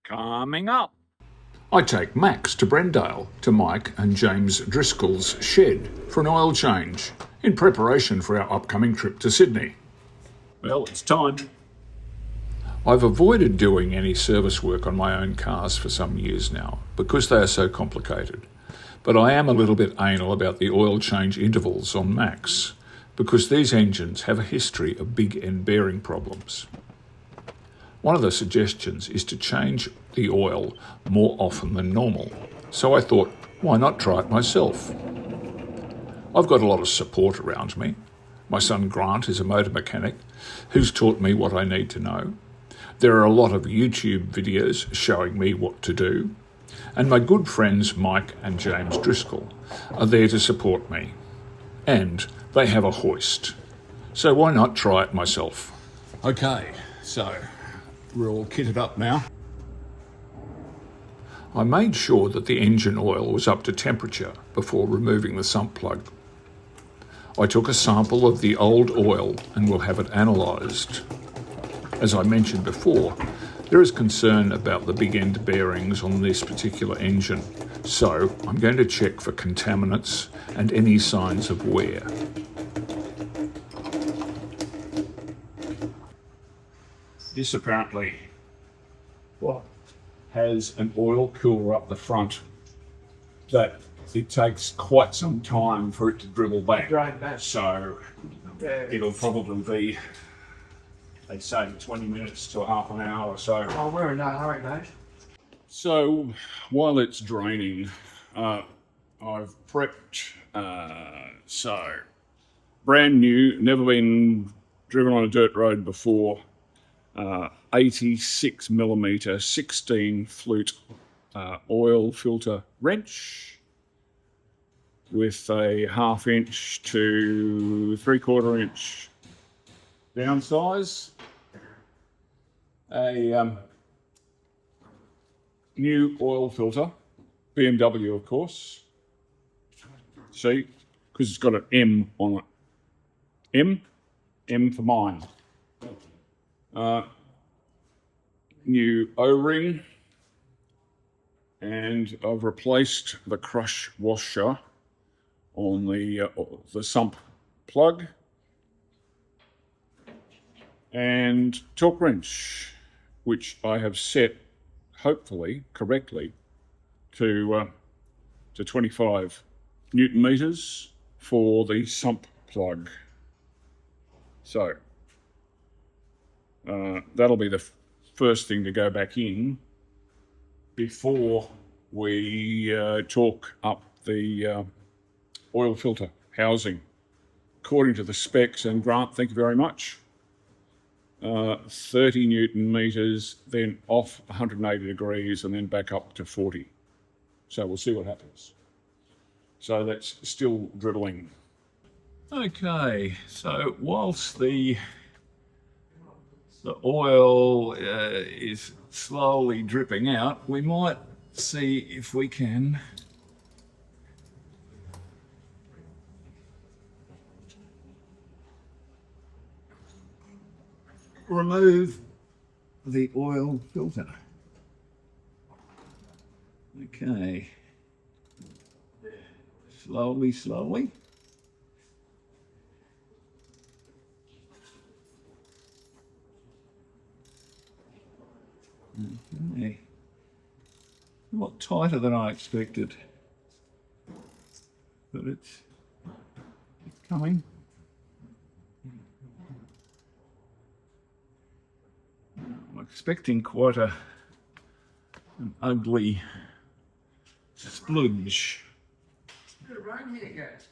Coming up. I take Max to Brendale to Mike and James Driscoll's shed for an oil change in preparation for our upcoming trip to Sydney. Well, it's time. I've avoided doing any service work on my own cars for some years now because they are so complicated. But I am a little bit anal about the oil change intervals on Max because these engines have a history of big end bearing problems. One of the suggestions is to change the oil more often than normal, so I thought, why not try it myself? I've got a lot of support around me. My son Grant is a motor mechanic who's taught me what I need to know. There are a lot of YouTube videos showing me what to do, and my good friends Mike and James Driscoll are there to support me. And they have a hoist, so why not try it myself? Okay, so we're all kitted up now. I made sure that the engine oil was up to temperature before removing the sump plug. I took a sample of the old oil and will have it analysed. As I mentioned before, there is concern about the big end bearings on this particular engine, so I'm going to check for contaminants and any signs of wear. This apparently has an oil cooler up the front that it takes quite some time for it to dribble back. So it'll probably be, they say, 20 minutes to half an hour or so. Oh, we're in no hurry, mate. So while it's draining, I've prepped, so brand new, never been driven on a dirt road before, 86 millimetre 16 flute oil filter wrench with a 1/2 inch to 3/4 inch down size, a new oil filter, BMW of course, see, because it's got an M on it, M for mine. New O-ring, and I've replaced the crush washer on the sump plug, and torque wrench, which I have set, hopefully correctly, to 25 Newton meters for the sump plug. So that'll be the first thing to go back in before we torque up the oil filter housing according to the specs. And Grant, thank you very much. 30 Newton meters, then off 180 degrees, and then back up to 40. So we'll see what happens. So that's still dribbling. Okay, so whilst the oil is slowly dripping out, we might see if we can remove the oil filter. Okay, slowly. Okay, a lot tighter than I expected, but it's coming. I'm expecting quite an ugly spludge. Bit of rain here, guys.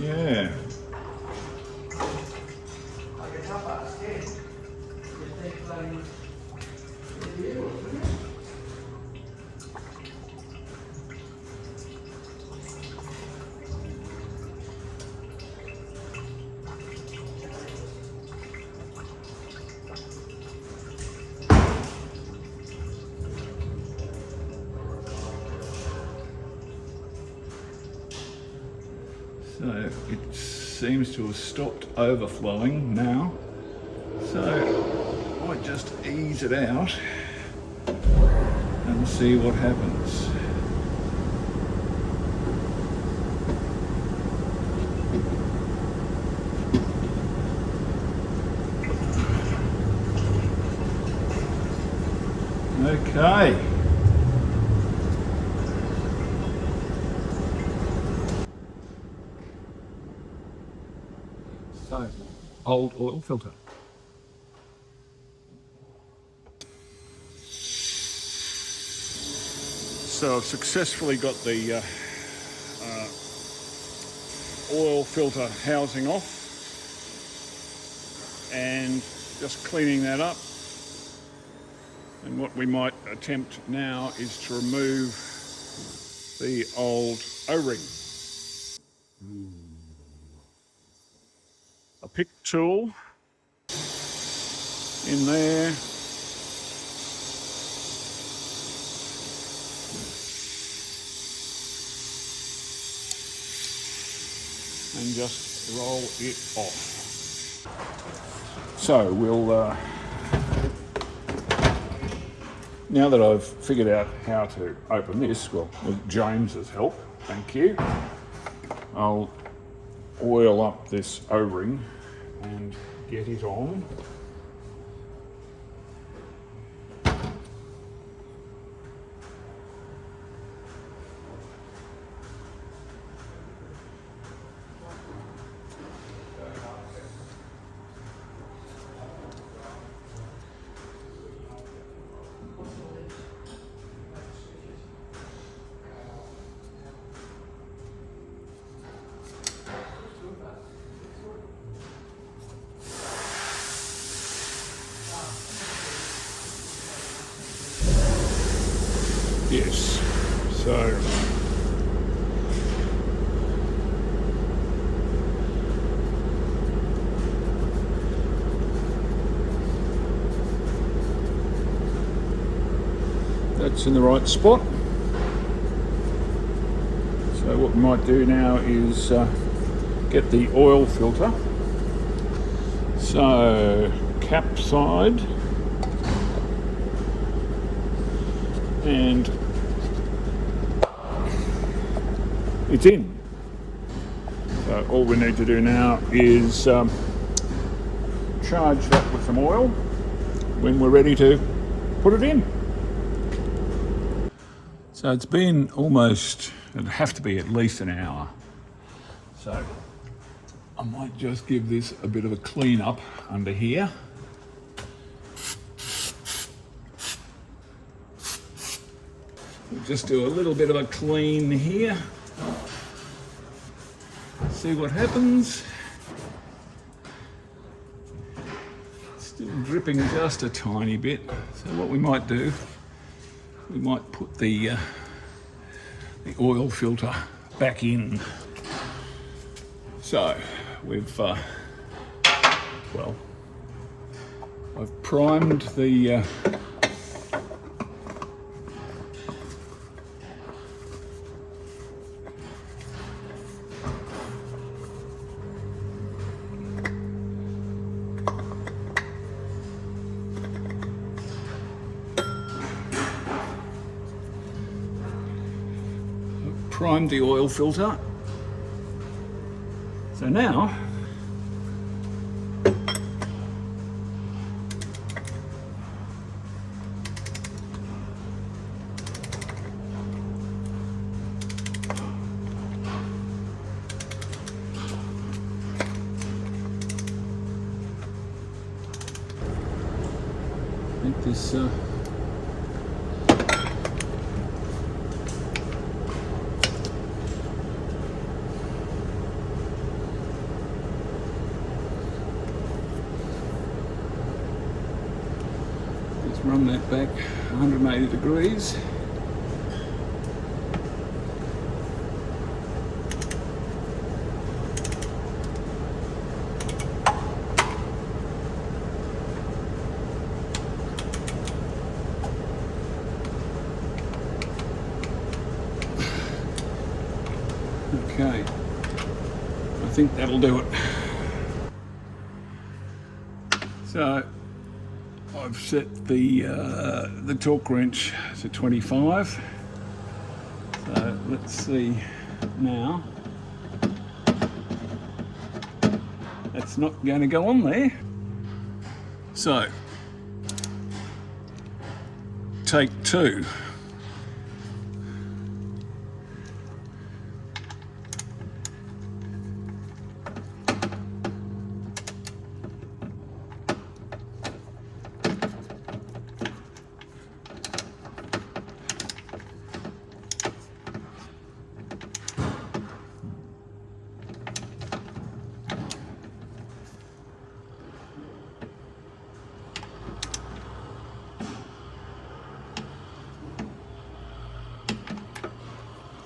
Yeah. So it seems to have stopped overflowing now. So I might just ease it out and see what happens. Okay. So, old oil filter. So I've successfully got the oil filter housing off and just cleaning that up. And what we might attempt now is to remove the old O-ring. A pick tool in there. And just roll it off. So we'll, now that I've figured out how to open this, well, with James's help, thank you, I'll oil up this O-ring and get it on. Yes, so that's in the right spot. So what we might do now is get the oil filter. So cap side. And it's in. So all we need to do now is charge that with some oil when we're ready to put it in. So it's been almost, it'd have to be at least an hour. So I might just give this a bit of a clean up under here. We'll just do a little bit of a clean here. See what happens. Still dripping just a tiny bit. So what we might do, we might put the oil filter back in. So we've, well, I've primed the primed the oil filter. So now make this run that back 180 degrees. Okay. think that'll do it. So I've set the torque wrench to 25. So let's see now. That's not going to go on there. So take 2.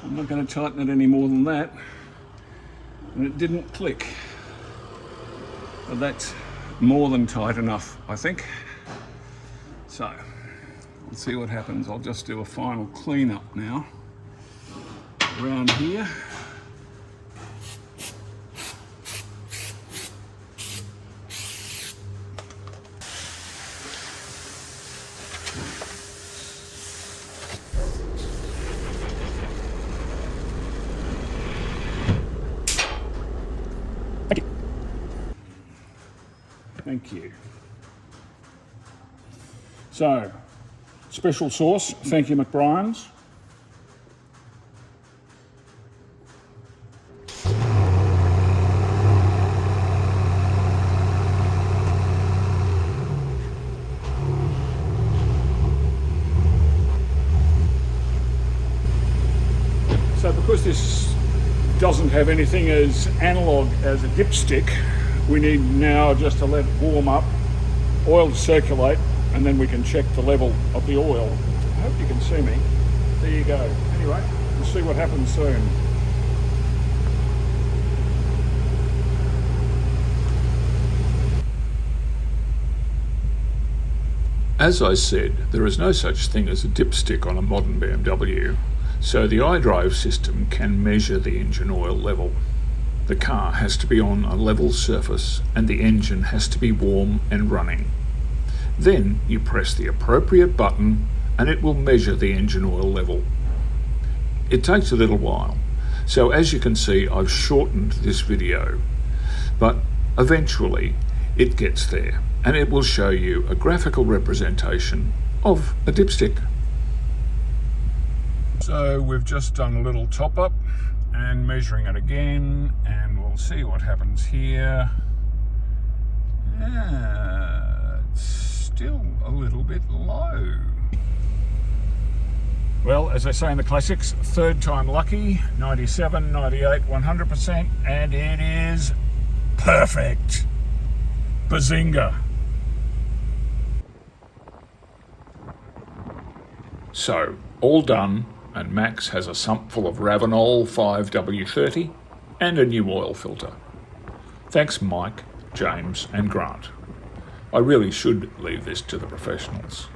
I'm not going to tighten it any more than that. And it didn't click. But that's more than tight enough, I think. So, let's see what happens. I'll just do a final clean up now around here. Thank you. So, special sauce, thank you McBrien's. So because this doesn't have anything as analog as a dipstick, we need now just to let it warm up, oil to circulate, and then we can check the level of the oil. I hope you can see me. There you go. Anyway, we'll see what happens soon. As I said, there is no such thing as a dipstick on a modern BMW, so the iDrive system can measure the engine oil level. The car has to be on a level surface and the engine has to be warm and running. Then you press the appropriate button and it will measure the engine oil level. It takes a little while, so as you can see I've shortened this video, but eventually it gets there and it will show you a graphical representation of a dipstick. So we've just done a little top up and measuring it again, and we'll see what happens here. Yeah, it's still a little bit low. Well, as they say in the classics, third time lucky, 97, 98, 100%, and it is perfect. Bazinga. So, all done. And Max has a sump full of Ravenol 5W30 and a new oil filter. Thanks Mike, James and Grant. I really should leave this to the professionals.